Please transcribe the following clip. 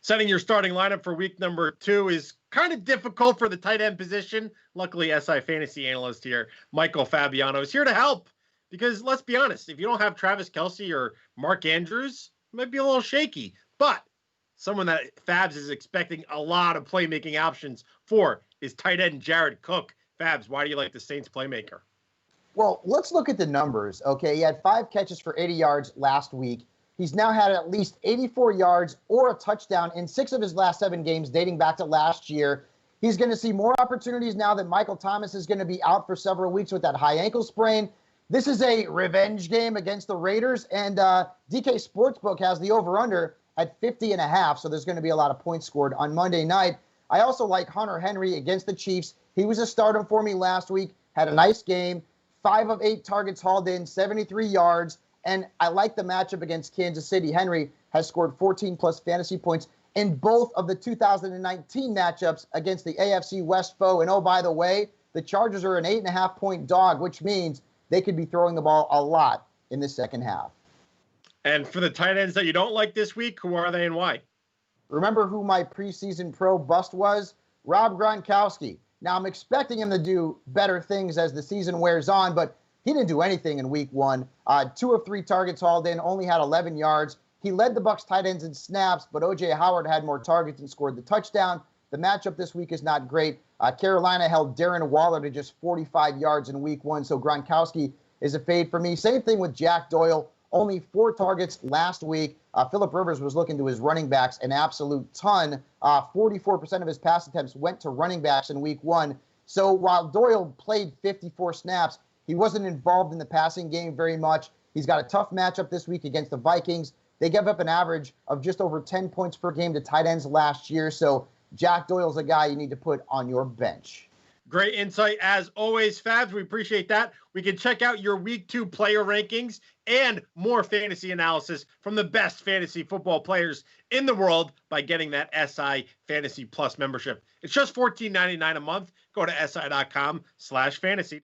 Setting your starting lineup for week number 2 is kind of difficult for the tight end position. Luckily, SI fantasy analyst here, Michael Fabiano, is here to help. Because let's be honest, if you don't have Travis Kelce or Mark Andrews, it might be a little shaky. But someone that Fabs is expecting a lot of playmaking options for is tight end Jared Cook. Fabs, why do you like the Saints playmaker? Well, let's look at the numbers, okay? He had 5 catches for 80 yards last week. He's now had at least 84 yards or a touchdown in 6 of his last 7 games dating back to last year. He's going to see more opportunities now that Michael Thomas is going to be out for several weeks with that high ankle sprain. This is a revenge game against the Raiders, and DK Sportsbook has the over-under at 50.5, so there's going to be a lot of points scored on Monday night. I also like Hunter Henry against the Chiefs. He was a stardom for me last week, had a nice game, 5 of 8 targets hauled in, 73 yards. And I like the matchup against Kansas City. Henry has scored 14-plus fantasy points in both of the 2019 matchups against the AFC West foe. And, oh, by the way, the Chargers are an 8.5-point dog, which means they could be throwing the ball a lot in the second half. And for the tight ends that you don't like this week, who are they and why? Remember who my preseason pro bust was? Rob Gronkowski. Now, I'm expecting him to do better things as the season wears on, but he didn't do anything in week 1. 2 of 3 targets hauled in, only had 11 yards. He led the Bucs tight ends in snaps, but O.J. Howard had more targets and scored the touchdown. The matchup this week is not great. Carolina held Darren Waller to just 45 yards in week 1, so Gronkowski is a fade for me. Same thing with Jack Doyle, only 4 targets last week. Phillip Rivers was looking to his running backs an absolute ton. 44% of his pass attempts went to running backs in week 1. So while Doyle played 54 snaps, he wasn't involved in the passing game very much. He's got a tough matchup this week against the Vikings. They gave up an average of just over 10 points per game to tight ends last year. So Jack Doyle's a guy you need to put on your bench. Great insight as always, Fabs. We appreciate that. We can check out your week 2 player rankings and more fantasy analysis from the best fantasy football players in the world by getting that SI Fantasy Plus membership. It's just $14.99 a month. Go to si.com/fantasy.